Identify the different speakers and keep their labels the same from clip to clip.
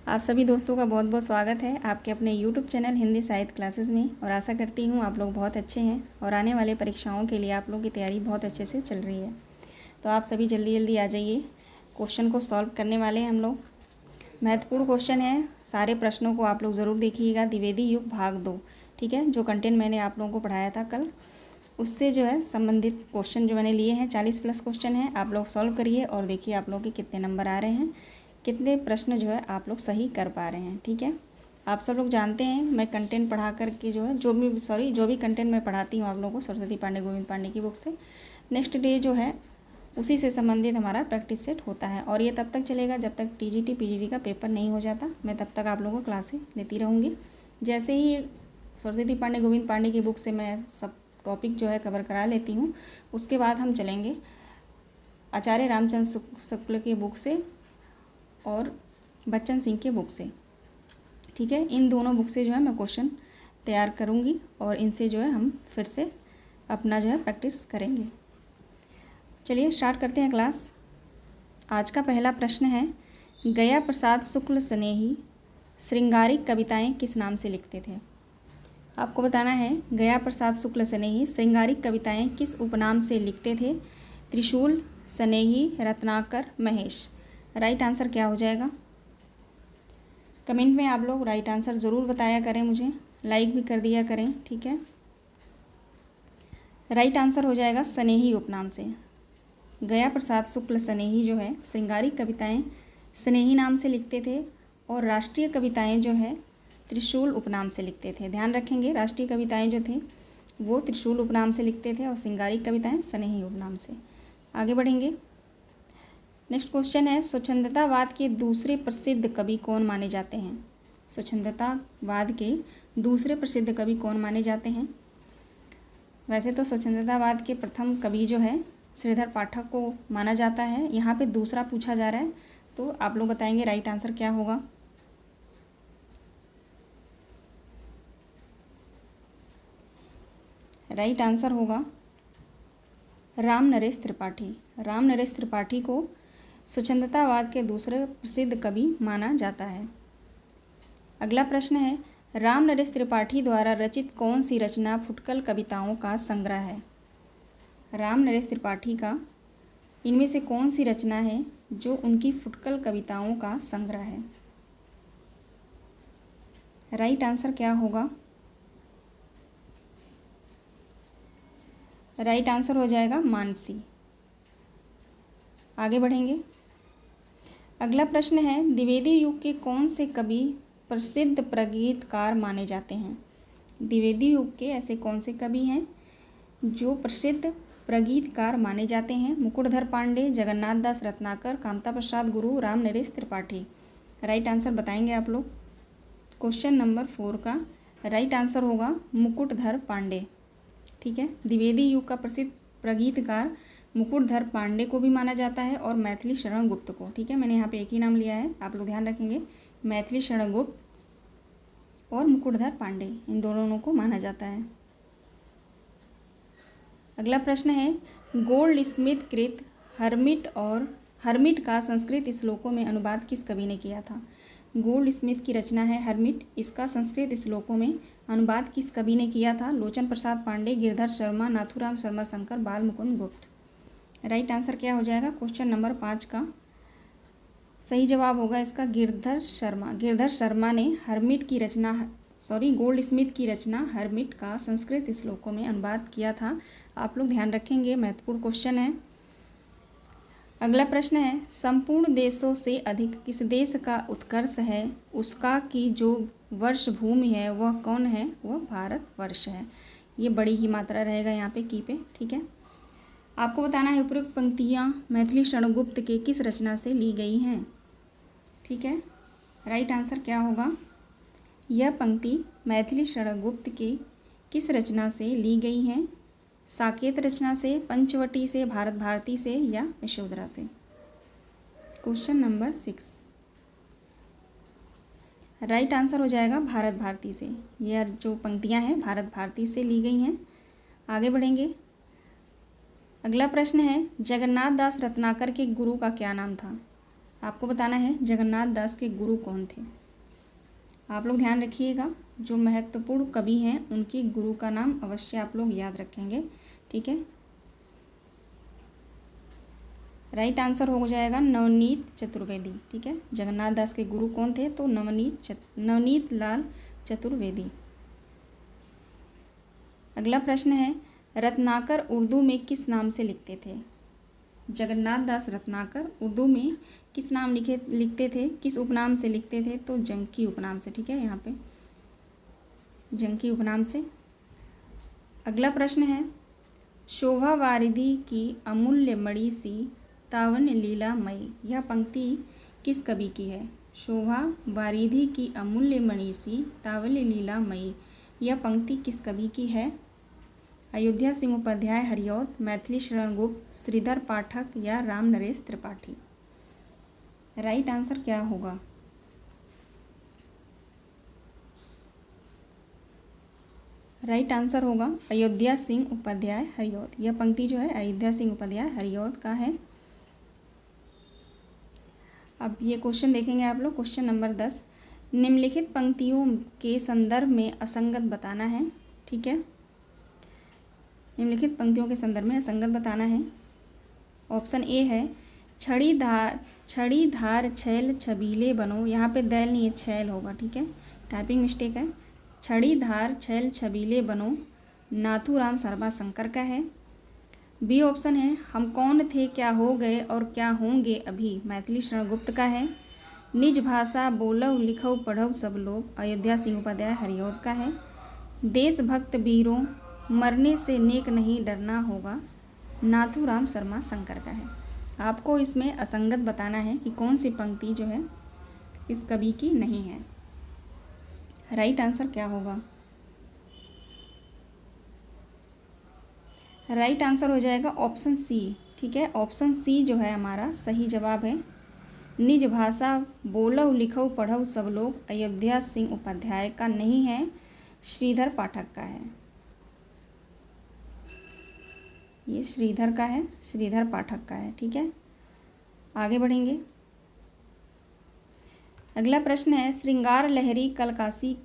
Speaker 1: आप सभी दोस्तों का बहुत बहुत स्वागत है आपके अपने YouTube चैनल हिंदी साहित्य क्लासेस में। और आशा करती हूँ आप लोग बहुत अच्छे हैं और आने वाले परीक्षाओं के लिए आप लोगों की तैयारी बहुत अच्छे से चल रही है। तो आप सभी जल्दी जल्दी आ जाइए, क्वेश्चन को सॉल्व करने वाले हैं हम लोग। महत्वपूर्ण क्वेश्चन है, सारे प्रश्नों को आप लोग ज़रूर देखिएगा। द्विवेदी युग भाग 2, ठीक है। जो कंटेंट मैंने आप लोगों को पढ़ाया था कल, उससे जो है संबंधित क्वेश्चन जो मैंने लिए हैं 40+ क्वेश्चन हैं। आप लोग सॉल्व करिए और देखिए आप लोगों के कितने नंबर आ रहे हैं, कितने प्रश्न जो है आप लोग सही कर पा रहे हैं, ठीक है। आप सब लोग जानते हैं मैं कंटेंट पढ़ा करके जो है जो भी कंटेंट मैं पढ़ाती हूँ आप लोगों को सरस्वती पांडे गोविंद पांडे की बुक से, नेक्स्ट डे जो है उसी से संबंधित हमारा प्रैक्टिस सेट होता है। और ये तब तक चलेगा जब तक TGT PGD का पेपर नहीं हो जाता। मैं तब तक आप लोगों को क्लासें लेती रहूँगी। जैसे ही सरस्वती पांडे गोविंद पांडे की बुक से मैं सब टॉपिक जो है कवर करा लेती हूँ, उसके बाद हम चलेंगे आचार्य रामचंद्र शुक्ल की बुक से और बच्चन सिंह के बुक से, ठीक है। इन दोनों बुक से जो है मैं क्वेश्चन तैयार करूँगी और इनसे जो है हम फिर से अपना जो है प्रैक्टिस करेंगे। चलिए स्टार्ट करते हैं क्लास। आज का पहला प्रश्न है, गया प्रसाद शुक्ल स्नेही श्रृंगारिक कविताएं किस नाम से लिखते थे। आपको बताना है गया प्रसाद शुक्ल स्नेही श्रृंगारिक कविताएं किस उपनाम से लिखते थे। त्रिशूल, स्नेही, रत्नाकर, महेश। राइट आंसर क्या हो जाएगा? कमेंट में आप लोग राइट आंसर ज़रूर बताया करें, मुझे लाइक भी कर दिया करें, ठीक है। राइट आंसर हो जाएगा स्नेही उपनाम से। गया प्रसाद शुक्ल स्नेही जो है श्रृंगारिक कविताएं स्नेही नाम से लिखते थे और राष्ट्रीय कविताएं जो है त्रिशूल उपनाम से लिखते थे। ध्यान रखेंगे, राष्ट्रीय कविताएं जो थे वो त्रिशूल उपनाम से लिखते थे और श्रृंगारिक कविताएं स्नेही उपनाम से। आगे बढ़ेंगे। नेक्स्ट क्वेश्चन है, स्वच्छंदतावाद के दूसरे प्रसिद्ध कवि कौन माने जाते हैं। स्वच्छंदतावाद के दूसरे प्रसिद्ध कवि कौन माने जाते हैं। वैसे तो स्वच्छंदतावाद के प्रथम कवि जो है श्रीधर पाठक को माना जाता है। यहाँ पे दूसरा पूछा जा रहा है तो आप लोग बताएंगे राइट आंसर क्या होगा। राइट आंसर होगा राम नरेश त्रिपाठी। राम नरेश त्रिपाठी को स्वच्छंदतावाद के दूसरे प्रसिद्ध कवि माना जाता है। अगला प्रश्न है, राम नरेश त्रिपाठी द्वारा रचित कौन सी रचना फुटकल कविताओं का संग्रह है। राम नरेश त्रिपाठी का इनमें से कौन सी रचना है जो उनकी फुटकल कविताओं का संग्रह है। राइट आंसर क्या होगा? राइट आंसर हो जाएगा मानसी। आगे बढ़ेंगे। अगला प्रश्न है, द्विवेदी युग के कौन से कवि प्रसिद्ध प्रगीतकार माने जाते हैं। द्विवेदी युग के ऐसे कौन से कवि हैं जो प्रसिद्ध प्रगीतकार माने जाते हैं। मुकुटधर पांडे, जगन्नाथ दास रत्नाकर, कामता प्रसाद गुरु, राम नरेश त्रिपाठी। राइट आंसर बताएंगे आप लोग। क्वेश्चन नंबर 4 का राइट आंसर होगा मुकुटधर पांडे, ठीक है। द्विवेदी युग का प्रसिद्ध प्रगीतकार मुकुटधर पांडे को भी माना जाता है और मैथिली शरण गुप्त को, ठीक है। मैंने यहाँ पे एक ही नाम लिया है, आप लोग ध्यान रखेंगे। मैथिली शरण गुप्त और मुकुटधर पांडे, इन दोनों को माना जाता है। अगला प्रश्न है, गोल्ड स्मिथ कृत हर्मिट का संस्कृत श्लोकों में अनुवाद किस कवि ने किया था। गोल्ड स्मिथ की रचना है हर्मिट, इसका संस्कृत श्लोकों में अनुवाद किस कवि ने किया था। लोचन प्रसाद पांडे, गिरधर शर्मा, नाथुराम शर्मा शंकर, बाल मुकुंद गुप्त। राइट आंसर क्या हो जाएगा? क्वेश्चन नंबर 5 का सही जवाब होगा इसका गिरधर शर्मा। गिरधर शर्मा ने गोल्ड स्मिथ की रचना हर्मिट का संस्कृत श्लोकों में अनुवाद किया था। आप लोग ध्यान रखेंगे, महत्वपूर्ण क्वेश्चन है। अगला प्रश्न है, संपूर्ण देशों से अधिक किस देश का उत्कर्ष है, उसका की जो वर्ष भूमि है वह कौन है। वह भारत वर्ष है। ये बड़ी ही मात्रा रहेगा यहाँ पे की पे, ठीक है। आपको बताना है उपयुक्त पंक्तियाँ मैथिली शरण गुप्त के किस रचना से ली गई हैं, ठीक है। राइट आंसर क्या होगा? यह पंक्ति मैथिली शरण गुप्त की किस रचना से ली गई हैं। साकेत रचना से, पंचवटी से, भारत भारती से या यशोधरा से। क्वेश्चन नंबर 6 राइट आंसर हो जाएगा भारत भारती से। यह जो पंक्तियां हैं भारत भारती से ली गई हैं। आगे बढ़ेंगे। अगला प्रश्न है, जगन्नाथ दास रत्नाकर के गुरु का क्या नाम था। आपको बताना है जगन्नाथ दास के गुरु कौन थे। आप लोग ध्यान रखिएगा, जो महत्वपूर्ण कवि हैं उनके गुरु का नाम अवश्य आप लोग याद रखेंगे, ठीक है। राइट आंसर हो जाएगा नवनीत चतुर्वेदी, ठीक है। जगन्नाथ दास के गुरु कौन थे, तो नवनीत लाल चतुर्वेदी। अगला प्रश्न है, रत्नाकर उर्दू में किस नाम से लिखते थे। जगन्नाथ दास रत्नाकर उर्दू में किस नाम लिखते थे, किस उपनाम से लिखते थे, तो जंकी उपनाम से, ठीक है। यहाँ पे जंकी उपनाम से। अगला प्रश्न है, शोभा वारिधि की अमूल्य मणि सी तावन लीला मई, यह पंक्ति किस कवि की है। शोभा वारिधि की अमूल्य मणि सी तावन लीला मई, यह पंक्ति किस कवि की है। अयोध्या सिंह उपाध्याय हरिऔध, मैथिली शरण गुप्त, श्रीधर पाठक या राम नरेश त्रिपाठी। राइट आंसर क्या होगा। राइट आंसर होगा अयोध्या सिंह उपाध्याय हरिऔध। यह पंक्ति जो है अयोध्या सिंह उपाध्याय हरिऔध का है। अब ये क्वेश्चन देखेंगे आप लोग, क्वेश्चन नंबर 10। निम्नलिखित पंक्तियों के संदर्भ में असंगत बताना है, ठीक है। निम्नलिखित पंक्तियों के संदर्भ में असंगत बताना है। ऑप्शन ए है, छड़ी धार छैल छबीले बनो, यहाँ पे दैल नहीं है छैल होगा, ठीक है, टाइपिंग मिस्टेक है। छड़ी धार छैल छबीले बनो नाथूराम शर्मा शंकर का है। बी ऑप्शन है, हम कौन थे क्या हो गए और क्या होंगे अभी, मैथिली शरण गुप्त का है। निज भाषा बोलव लिखव पढ़व सब लोग, अयोध्या सिंह उपाध्याय हरिऔध का है। देशभक्त वीरों मरने से नेक नहीं डरना होगा, नाथूराम शर्मा शंकर का है। आपको इसमें असंगत बताना है कि कौन सी पंक्ति जो है इस कवि की नहीं है। राइट आंसर क्या होगा। राइट आंसर हो जाएगा ऑप्शन सी, ठीक है। ऑप्शन सी जो है हमारा सही जवाब है। निज भाषा बोलव लिखव पढ़व सब लोग अयोध्या सिंह उपाध्याय का नहीं है, श्रीधर पाठक का है। ये श्रीधर का है, श्रीधर पाठक का है, ठीक है। आगे बढ़ेंगे। अगला प्रश्न है, श्रृंगार लहरी कलकासी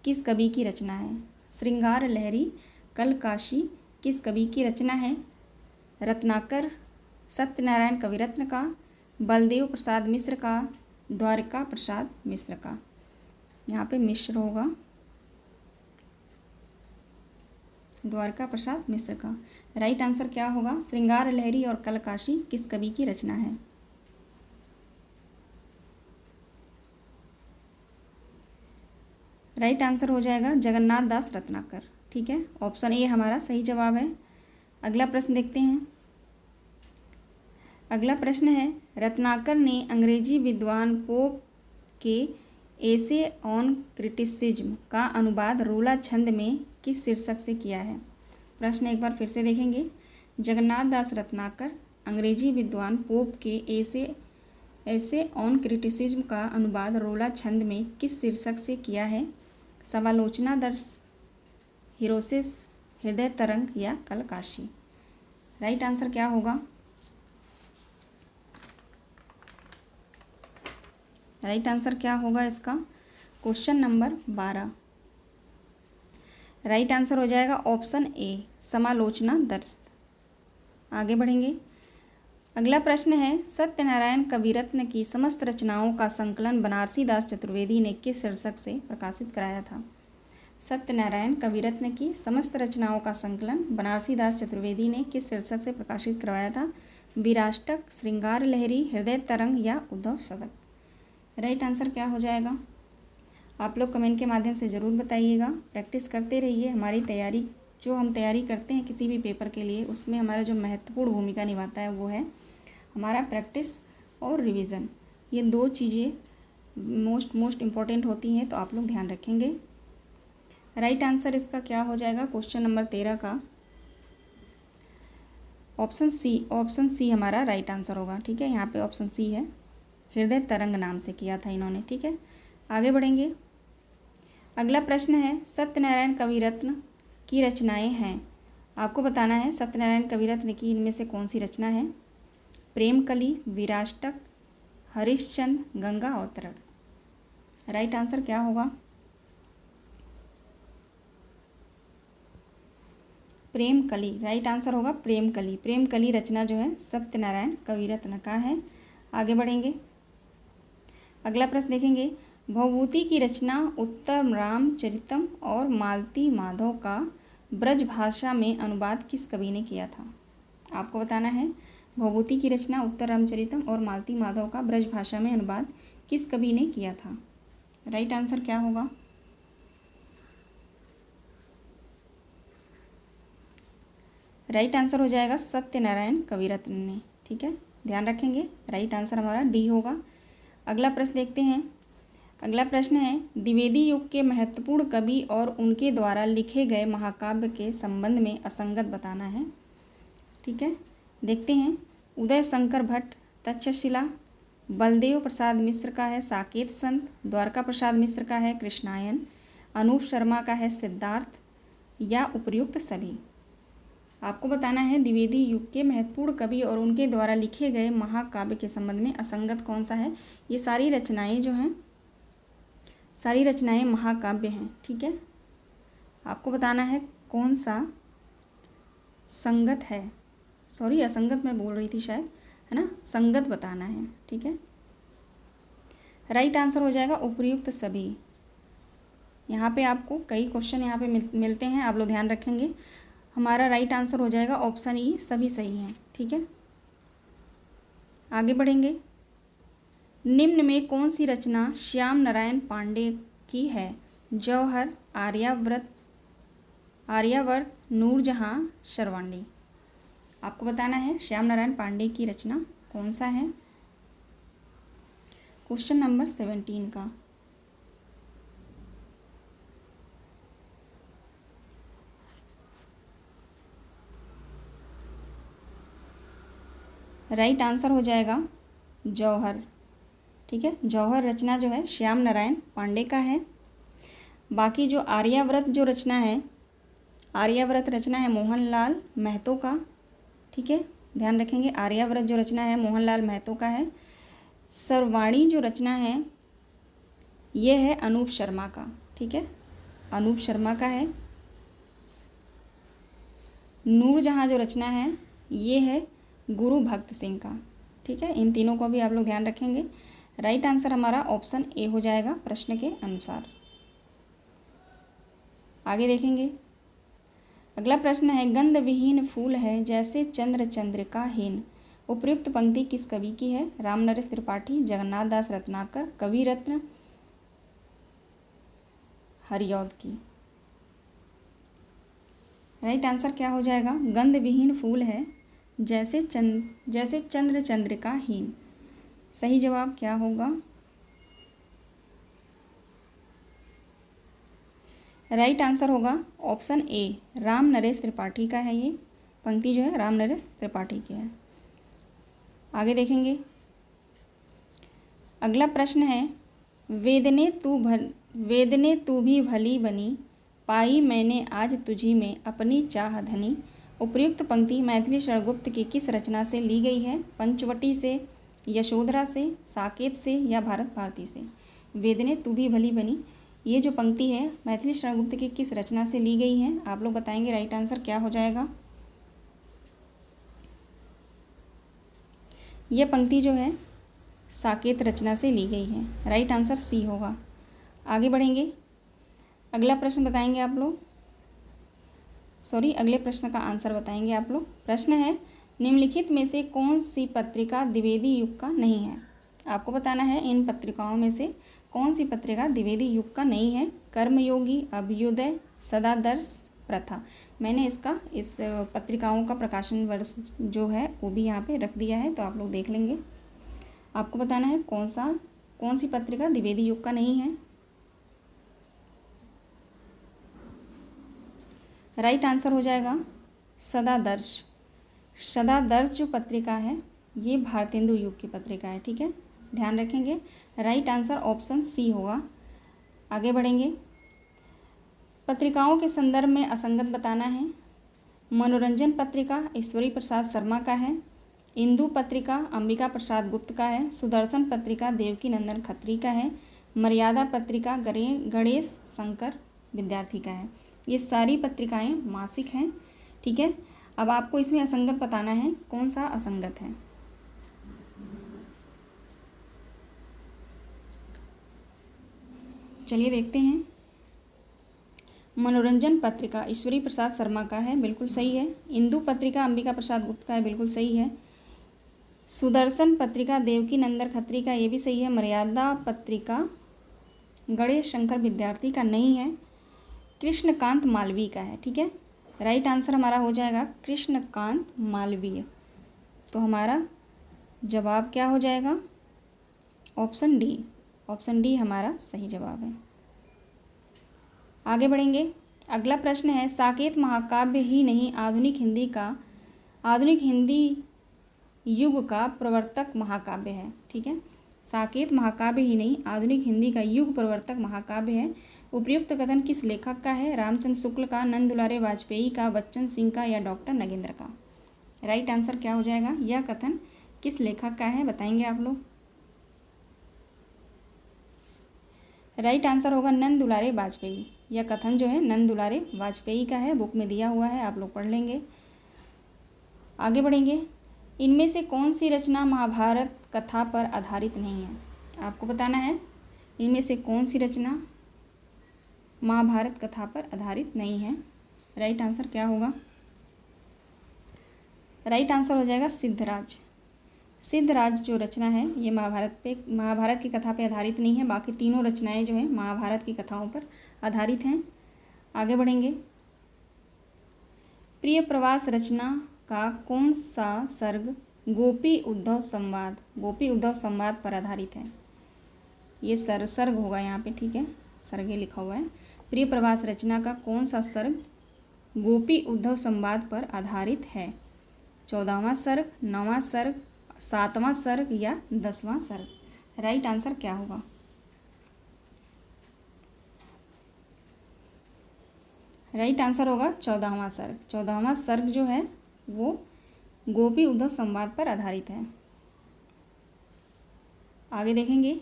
Speaker 1: किस कवि की रचना है। श्रृंगार लहरी कलकासी किस कवि की रचना है। रत्नाकर, सत्यनारायण कविरत्न का, बलदेव प्रसाद मिश्र का, द्वारका प्रसाद मिश्र का। यहाँ पे मिश्र होगा, द्वारका प्रसाद मिश्र का। राइट आंसर क्या होगा, श्रृंगार लहरी और कलकासी किस कवि की रचना है। राइट आंसर हो जाएगा जगन्नाथ दास रत्नाकर, ठीक है। ऑप्शन ए हमारा सही जवाब है। अगला प्रश्न देखते हैं। अगला प्रश्न है, रत्नाकर ने अंग्रेजी विद्वान पोप के एसे ऑन क्रिटिसिज्म का अनुवाद रोला छंद में किस शीर्षक से किया है। प्रश्न एक बार फिर से देखेंगे। जगन्नाथ दास रत्नाकर अंग्रेजी विद्वान पोप के एसे ऑन क्रिटिसिज्म का अनुवाद रोला छंद में किस शीर्षक से किया है। समालोचना दर्श, हिरोसिस, हृदय तरंग या कलकासी। राइट आंसर क्या होगा। राइट आंसर क्या होगा इसका, क्वेश्चन नंबर 12। राइट आंसर हो जाएगा ऑप्शन ए, समालोचना दर्श। आगे बढ़ेंगे। अगला प्रश्न है, सत्यनारायण कविरत्न की समस्त रचनाओं का संकलन बनारसी दास चतुर्वेदी ने किस शीर्षक से प्रकाशित कराया था। सत्यनारायण कविरत्न की समस्त रचनाओं का संकलन बनारसी दास चतुर्वेदी ने किस शीर्षक से प्रकाशित करवाया था। विराष्टक, श्रृंगार लहरी, हृदय तरंग या उद्धव शतक। राइट आंसर क्या हो जाएगा, आप लोग कमेंट के माध्यम से ज़रूर बताइएगा। प्रैक्टिस करते रहिए। हमारी तैयारी जो हम तैयारी करते हैं किसी भी पेपर के लिए, उसमें हमारा जो महत्वपूर्ण भूमिका निभाता है वो है हमारा प्रैक्टिस और रिवीजन। ये दो चीज़ें मोस्ट इम्पॉर्टेंट होती हैं, तो आप लोग ध्यान रखेंगे। राइट आंसर इसका क्या हो जाएगा, क्वेश्चन नंबर 13 का ऑप्शन सी हमारा राइट आंसर होगा, ठीक है। यहाँ पे ऑप्शन सी है, हृदय तरंग नाम से किया था इन्होंने, ठीक है। आगे बढ़ेंगे। अगला प्रश्न है, सत्यनारायण कविरत्न की रचनाएं हैं, आपको बताना है सत्यनारायण कविरत्न की इनमें से कौन सी रचना है। प्रेम कली, विराष्टक, हरिश्चंद्र गंगा अवतरण। राइट आंसर क्या होगा? प्रेम कली। राइट आंसर होगा प्रेम कली। प्रेम कली रचना जो है सत्यनारायण कविरत्न का है। आगे बढ़ेंगे, अगला प्रश्न देखेंगे। भवभूति की रचना उत्तम रामचरितम और मालती माधव का ब्रज भाषा में अनुवाद किस कवि ने किया था? आपको बताना है भवभूति की रचना उत्तर रामचरितम और मालती माधव का ब्रज भाषा में अनुवाद किस कवि ने किया था? राइट आंसर क्या होगा? राइट आंसर हो जाएगा सत्यनारायण कविरत्न ने। ठीक है, ध्यान रखेंगे, राइट आंसर हमारा डी होगा। अगला प्रश्न देखते हैं। अगला प्रश्न है, द्विवेदी युग के महत्वपूर्ण कवि और उनके द्वारा लिखे गए महाकाव्य के संबंध में असंगत बताना है। ठीक है, देखते हैं। उदय शंकर भट्ट तक्षशिला, बलदेव प्रसाद मिश्र का है साकेत संत, द्वारका प्रसाद मिश्र का है कृष्णायन, अनूप शर्मा का है सिद्धार्थ, या उपर्युक्त सभी। आपको बताना है द्विवेदी युग के महत्वपूर्ण कवि और उनके द्वारा लिखे गए महाकाव्य के संबंध में असंगत कौन सा है। ये सारी रचनाएं जो हैं, सारी रचनाएं महाकाव्य हैं। ठीक है, आपको बताना है कौन सा संगत है, सॉरी असंगत मैं बोल रही थी शायद, है ना, संगत बताना है। ठीक है, राइट आंसर हो जाएगा उपर्युक्त सभी। यहाँ पे आपको कई क्वेश्चन यहाँ पे मिलते हैं, आप लोग ध्यान रखेंगे। हमारा राइट आंसर हो जाएगा ऑप्शन ई, सभी सही हैं। ठीक है, आगे बढ़ेंगे। निम्न में कौन सी रचना श्याम नारायण पांडे की है? जौहर, आर्यावर्त, नूरजहां, शरवाणी। आपको बताना है श्याम नारायण पांडे की रचना कौन सा है। क्वेश्चन नंबर 17 का। राइट आंसर हो जाएगा जौहर। ठीक है, जौहर रचना जो है श्याम नारायण पांडे का है। बाकी जो आर्यावर्त जो रचना है, आर्यावर्त रचना है मोहनलाल महतो का। ठीक है, ध्यान रखेंगे, आर्यावर्त जो रचना है मोहनलाल महतो का है। शरवाणी जो रचना है ये है अनूप शर्मा का। ठीक है, अनूप शर्मा का है। नूरजहां जो रचना है ये है गुरु भक्त सिंह का। ठीक है, इन तीनों को भी आप लोग ध्यान रखेंगे। राइट आंसर हमारा ऑप्शन ए हो जाएगा प्रश्न के अनुसार। आगे देखेंगे, अगला प्रश्न है। गंध विहीन फूल है जैसे चंद्र चंद्रिका हीन। उपर्युक्त पंक्ति किस कवि की है? रामनरेश त्रिपाठी, जगन्नाथ दास रत्नाकर, कवि रत्न हरिऔध की। राइट आंसर क्या हो जाएगा? गंध विहीन फूल है जैसे चंद्र चंद्रिका हीन। सही जवाब क्या होगा? राइट आंसर होगा ऑप्शन ए, राम नरेश त्रिपाठी का है। ये पंक्ति जो है राम नरेश त्रिपाठी की है। आगे देखेंगे, अगला प्रश्न है। वेदने तू भी भली बनी, पाई मैंने आज तुझी में अपनी चाह धनी। उपर्युक्त पंक्ति मैथिली शरणगुप्त की किस रचना से ली गई है? पंचवटी से, यशोधरा से, साकेत से, या भारत भारती से। वेदने तू भी भली बनी, ये जो पंक्ति है मैथिली शरणगुप्त की किस रचना से ली गई है? आप लोग बताएंगे राइट आंसर क्या हो जाएगा। यह पंक्ति जो है साकेत रचना से ली गई है। राइट आंसर सी होगा। आगे बढ़ेंगे, अगला प्रश्न बताएंगे आप लोग, अगले प्रश्न का आंसर बताएंगे आप लोग। प्रश्न है, निम्नलिखित में से कौन सी पत्रिका द्विवेदी युग का नहीं है? आपको बताना है इन पत्रिकाओं में से कौन सी पत्रिका द्विवेदी युग का नहीं है। कर्मयोगी, अभ्युदय, सदादर्श, प्रथा। मैंने इस पत्रिकाओं का प्रकाशन वर्ष जो है वो भी यहाँ पे रख दिया है, तो आप लोग देख लेंगे। आपको बताना है कौन सी पत्रिका द्विवेदी युग का नहीं है। राइट आंसर हो जाएगा सदादर्श। सदादर्श जो पत्रिका है ये भारतेंदु युग की पत्रिका है। ठीक है, ध्यान रखेंगे। राइट आंसर ऑप्शन सी होगा। आगे बढ़ेंगे, पत्रिकाओं के संदर्भ में असंगत बताना है। मनोरंजन पत्रिका ईश्वरी प्रसाद शर्मा का है। इंदु पत्रिका अंबिका प्रसाद गुप्त का है। सुदर्शन पत्रिका देवकी नंदन खत्री का है। मर्यादा पत्रिका गणेश शंकर विद्यार्थी का है। ये सारी पत्रिकाएं मासिक हैं, ठीक है। अब आपको इसमें असंगत बताना है, कौन सा असंगत है। चलिए देखते हैं। मनोरंजन पत्रिका ईश्वरी प्रसाद शर्मा का है, बिल्कुल सही है। इंदु पत्रिका अंबिका प्रसाद गुप्त का है, बिल्कुल सही है। सुदर्शन पत्रिका देवकी नंदन खत्री का, ये भी सही है। मर्यादा पत्रिका गणेश शंकर विद्यार्थी का नहीं है। कृष्णकांत मालवीय का है, ठीक है। राइट आंसर हमारा हो जाएगा कृष्णकांत मालवीय। तो हमारा जवाब क्या हो जाएगा, ऑप्शन डी। ऑप्शन डी हमारा सही जवाब है। आगे बढ़ेंगे। अगला प्रश्न है, साकेत महाकाव्य ही नहीं आधुनिक हिंदी युग का प्रवर्तक महाकाव्य है, ठीक है। साकेत महाकाव्य ही नहीं आधुनिक हिंदी का युग प्रवर्तक महाकाव्य है। उपयुक्त कथन किस लेखक का है, रामचंद्र शुक्ल का, नंद दुलारे वाजपेयी का, बच्चन सिंह का या डॉक्टर नगेंद्र का। राइट आंसर क्या हो जाएगा, यह कथन किस लेखक का है, बताएंगे आप लोग। राइट आंसर होगा नंद दुलारे वाजपेयी। यह कथन जो है नंद दुलारे वाजपेयी का है, बुक में दिया हुआ है, आप लोग पढ़ लेंगे। आगे बढ़ेंगे। इनमें से कौन सी रचना महाभारत कथा पर आधारित नहीं है, आपको बताना है। इनमें से कौन सी रचना महाभारत कथा पर आधारित नहीं है। राइट आंसर क्या होगा, राइट आंसर हो जाएगा सिद्धराज। सिद्धराज जो रचना है ये महाभारत की कथा पे आधारित नहीं है। बाकी तीनों रचनाएं जो है महाभारत की कथाओं पर आधारित हैं। आगे बढ़ेंगे। प्रिय प्रवास रचना का कौन सा सर्ग गोपी उद्धव संवाद पर आधारित है। ये सर्ग होगा यहाँ पे, ठीक है, सर्गे लिखा हुआ है। प्रिय प्रवास रचना का कौन सा सर्ग गोपी उद्धव संवाद पर आधारित है। 14वां सर्ग, 9वां सर्ग, 7वां सर्ग या 10वां सर्ग। राइट आंसर क्या होगा, राइट आंसर होगा 14वां सर्ग। 14वां सर्ग जो है वो गोपी उद्धव संवाद पर आधारित है। आगे देखेंगे।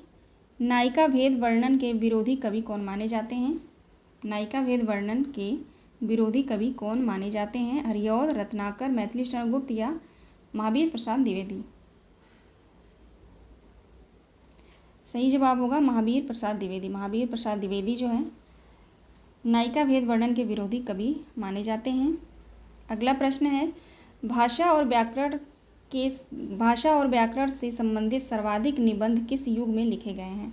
Speaker 1: नायिका भेद वर्णन के विरोधी कवि कौन माने जाते हैं। नायिका भेद वर्णन के विरोधी कवि कौन माने जाते हैं। हरिऔध, रत्नाकर, मैथिली शरण गुप्त या महावीर प्रसाद द्विवेदी। सही जवाब होगा महावीर प्रसाद द्विवेदी। महावीर प्रसाद द्विवेदी जो है नायिका भेद वर्णन के विरोधी कवि माने जाते हैं। अगला प्रश्न है, भाषा और व्याकरण से संबंधित सर्वाधिक निबंध किस युग में लिखे गए हैं।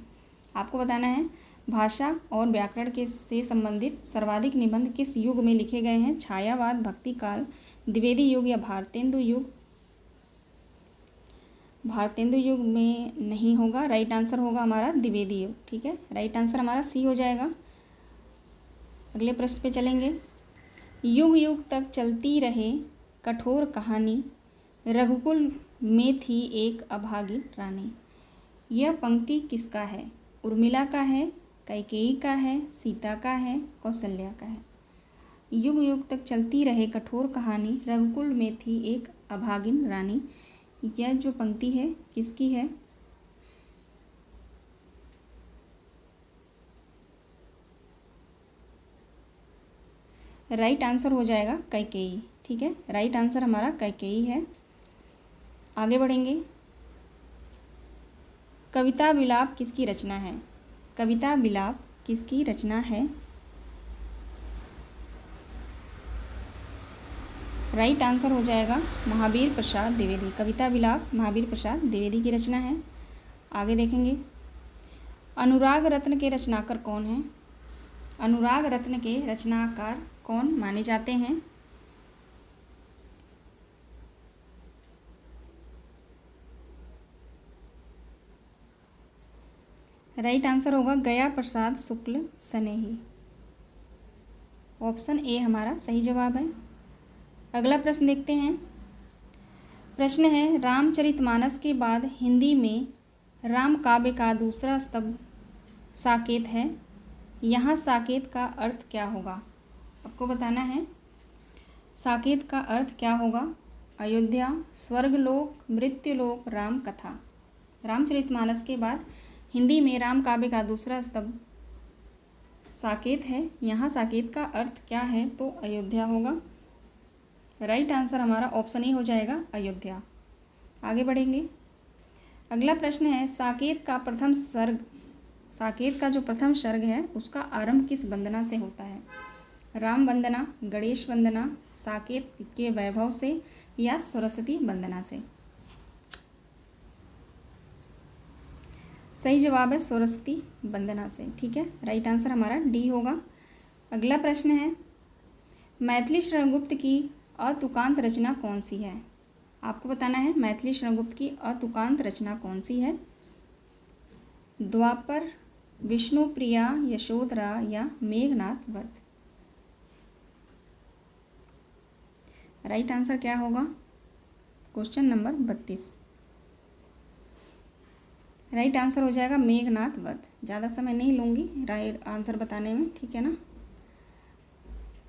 Speaker 1: आपको बताना है भाषा और व्याकरण से संबंधित सर्वाधिक निबंध किस युग में लिखे गए हैं। छायावाद, भक्ति काल, द्विवेदी युग या भारतेंदु युग। भारतेंदु युग में नहीं होगा, राइट आंसर होगा हमारा द्विवेदी युग, ठीक है। राइट आंसर हमारा सी हो जाएगा। अगले प्रश्न पे चलेंगे। युग युग तक चलती रहे कठोर कहानी, रघुकुल में थी एक अभागिन रानी। यह पंक्ति किसका है। उर्मिला का है, कैकेयी का है, सीता का है, कौशल्या का है। युग युग तक चलती रहे कठोर कहानी, रघुकुल में थी एक अभागिन रानी। यह जो पंक्ति है किसकी है। राइट आंसर हो जाएगा कैकेयी, ठीक है। राइट आंसर हमारा कैकेयी है। आगे बढ़ेंगे। कविता विलाप किसकी रचना है। कविता विलाप किसकी रचना है। राइट आंसर हो जाएगा महावीर प्रसाद द्विवेदी। कविता विलाप महावीर प्रसाद द्विवेदी की रचना है। आगे देखेंगे। अनुराग रत्न के रचनाकार कौन हैं। अनुराग रत्न के रचनाकार कौन माने जाते हैं। राइट आंसर होगा गया प्रसाद शुक्ल स्नेही। ऑप्शन ए हमारा सही जवाब है। अगला प्रश्न देखते हैं। प्रश्न है, रामचरितमानस के बाद हिंदी में राम काव्य का दूसरा स्तंभ साकेत है। यहाँ साकेत का अर्थ क्या होगा। आपको बताना है साकेत का अर्थ क्या होगा। अयोध्या, स्वर्गलोक, मृत्युलोक, राम कथा। रामचरितमानस के बाद हिंदी में राम काव्य का दूसरा स्तंभ साकेत है। यहाँ साकेत का अर्थ क्या है, तो अयोध्या होगा। राइट आंसर हमारा ऑप्शन ए हो जाएगा, अयोध्या। आगे बढ़ेंगे। अगला प्रश्न है, साकेत का जो प्रथम सर्ग है उसका आरंभ किस वंदना से होता है? राम वंदना, गणेश वंदना, साकेत के वैभव से या सरस्वती वंदना से? सही जवाब है सरस्वती वंदना से। ठीक है, राइट आंसर हमारा डी होगा। अगला प्रश्न है, मैथिली शरणगुप्त की अतुकांत रचना कौन सी है? आपको बताना है मैथिली शरणगुप्त की अतुकांत रचना कौन सी है? द्वापर, विष्णुप्रिया, यशोधरा या मेघनाथ वध? राइट आंसर क्या होगा? Question number 32। राइट आंसर हो जाएगा मेघनाथ वध। ज़्यादा समय नहीं लूँगी राइट आंसर बताने में, ठीक है ना,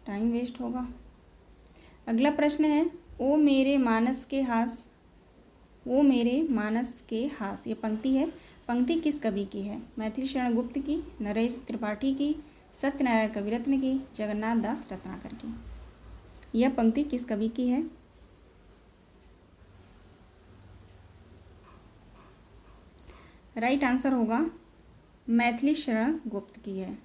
Speaker 1: टाइम वेस्ट होगा। अगला प्रश्न है, ओ मेरे मानस के हास, ओ मेरे मानस के हास, ये पंक्ति है, पंक्ति किस कवि की है? मैथिली शरणगुप्त की, नरेश त्रिपाठी की, सत्यनारायण कविरत्न की, जगन्नाथ दास रत्नाकर की? यह पंक्ति किस कवि की है? राइट आंसर होगा मैथिली शरणगुप्त की है।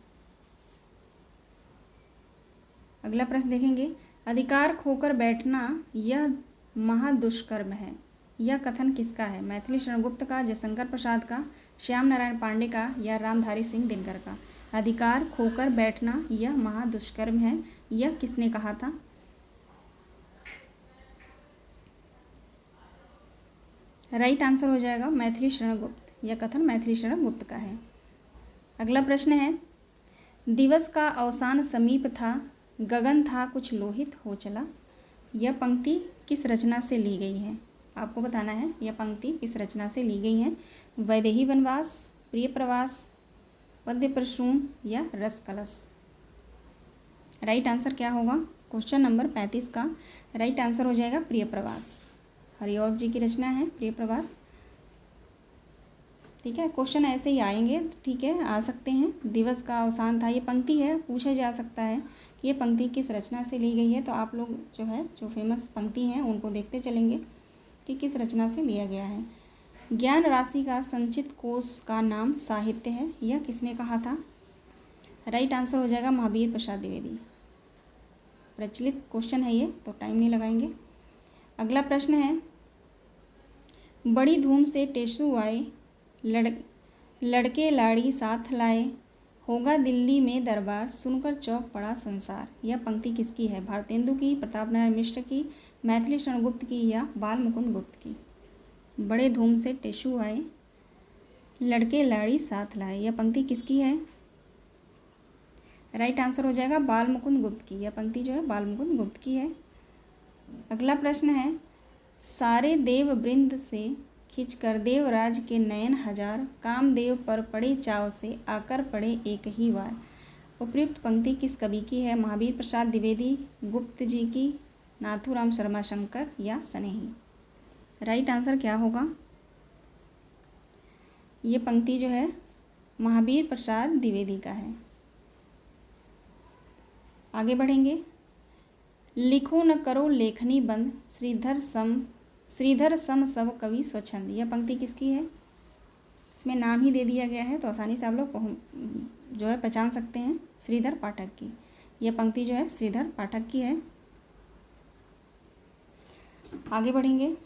Speaker 1: अगला प्रश्न देखेंगे, अधिकार खोकर बैठना यह महादुष्कर्म है, यह कथन किसका है? मैथिली शरणगुप्त का, जयशंकर प्रसाद का, श्याम नारायण पांडे का या रामधारी सिंह दिनकर का? अधिकार खोकर बैठना यह महादुष्कर्म है, यह किसने कहा था? राइट आंसर हो जाएगा मैथिली शरणगुप्त, यह कथन मैथिली शरणगुप्त का है। अगला प्रश्न है, दिवस का अवसान समीप था, गगन था कुछ लोहित हो चला, यह पंक्ति किस रचना से ली गई है? आपको बताना है यह पंक्ति किस रचना से ली गई है? वैदेही वनवास, प्रिय प्रवास, पद्य प्रसून या रस कलश? राइट आंसर क्या होगा? क्वेश्चन नंबर 35 का राइट आंसर हो जाएगा प्रिय प्रवास। हरिऔध जी की रचना है प्रिय प्रवास। ठीक है, क्वेश्चन ऐसे ही आएंगे, ठीक है, आ सकते हैं। दिवस का अवसान था, ये पंक्ति है, पूछा जा सकता है कि ये पंक्ति किस रचना से ली गई है, तो आप लोग जो है जो फेमस पंक्ति हैं उनको देखते चलेंगे कि किस रचना से लिया गया है। ज्ञान राशि का संचित कोश का नाम साहित्य है, यह किसने कहा था? राइट आंसर हो जाएगा महावीर प्रसाद द्विवेदी। प्रचलित क्वेश्चन है ये, तो टाइम नहीं लगाएंगे। अगला प्रश्न है, बड़ी धूम से टेसू आए, लड़के लाड़ी साथ लाए, होगा दिल्ली में दरबार, सुनकर चौंक पड़ा संसार, यह पंक्ति किसकी है? भारतेंदु की, प्रताप नारायण मिश्र की, मैथिली शरणगुप्त की या बाल मुकुंद गुप्त की? बड़े धूम से टेसू आए, लड़के लाड़ी साथ लाए, यह पंक्ति किसकी है? राइट आंसर हो जाएगा बाल मुकुंद गुप्त की, यह पंक्ति जो है बाल मुकुंद गुप्त की है। अगला प्रश्न है, सारे देव वृंद से खिंचकर देवराज के नयन हजार, कामदेव पर पड़े चाव से आकर पड़े एक ही बार, उपयुक्त पंक्ति किस कवि की है? महावीर प्रसाद द्विवेदी, गुप्त जी की, नाथूराम शर्मा शंकर या स्नेही? राइट आंसर क्या होगा? ये पंक्ति जो है महावीर प्रसाद द्विवेदी का है। आगे बढ़ेंगे, लिखो न करो लेखनी बंद, श्रीधर सम सब कवि स्वच्छंद, यह पंक्ति किसकी है? इसमें नाम ही दे दिया गया है तो आसानी से आप लोग जो है पहचान सकते हैं, श्रीधर पाठक की, यह पंक्ति जो है श्रीधर पाठक की है। आगे बढ़ेंगे,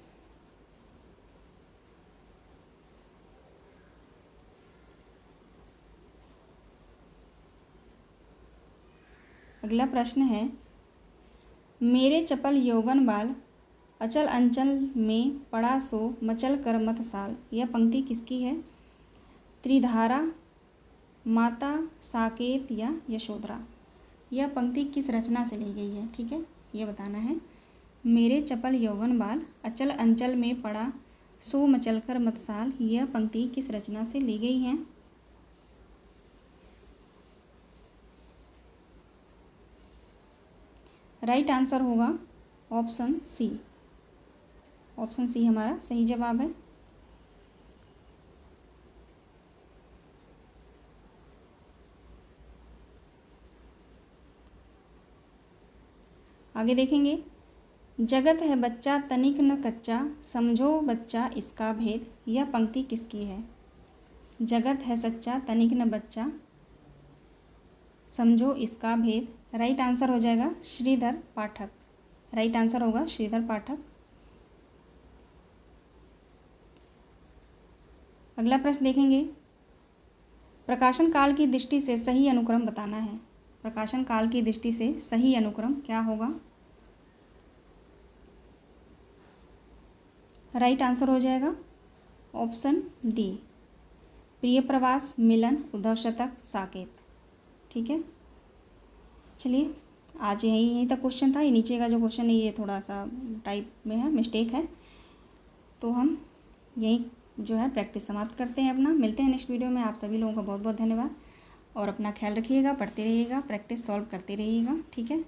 Speaker 1: अगला प्रश्न है, मेरे चपल यौवन बाल, अचल अंचल में पड़ा सो मचल कर मत साल, यह पंक्ति किसकी है? त्रिधारा, माता, साकेत या यशोधरा? यह पंक्ति किस रचना से ली गई है? ठीक है, ये बताना है। मेरे चपल यौवन बाल, अचल अंचल में पड़ा सो मचल कर मत साल, यह पंक्ति किस रचना से ली गई है? राइट आंसर होगा ऑप्शन सी, ऑप्शन सी हमारा सही जवाब है। आगे देखेंगे, जगत है बच्चा तनिक न कच्चा, समझो बच्चा इसका भेद, यह पंक्ति किसकी है? जगत है सच्चा तनिक न बच्चा, समझो इसका भेद। राइट आंसर हो जाएगा श्रीधर पाठक। राइट आंसर होगा श्रीधर पाठक। अगला प्रश्न देखेंगे, प्रकाशन काल की दृष्टि से सही अनुक्रम बताना है। प्रकाशन काल की दृष्टि से सही अनुक्रम क्या होगा? राइट आंसर हो जाएगा ऑप्शन डी, प्रिय प्रवास, मिलन, उद्धव शतक, साकेत। ठीक है, चलिए आज यहीं तक क्वेश्चन था। ये नीचे का जो क्वेश्चन है ये थोड़ा सा टाइप में है, मिस्टेक है, तो हम यहीं जो है प्रैक्टिस समाप्त करते हैं अपना। मिलते हैं नेक्स्ट वीडियो में। आप सभी लोगों का बहुत बहुत धन्यवाद और अपना ख्याल रखिएगा, पढ़ते रहिएगा, प्रैक्टिस सॉल्व करते रहिएगा। ठीक है।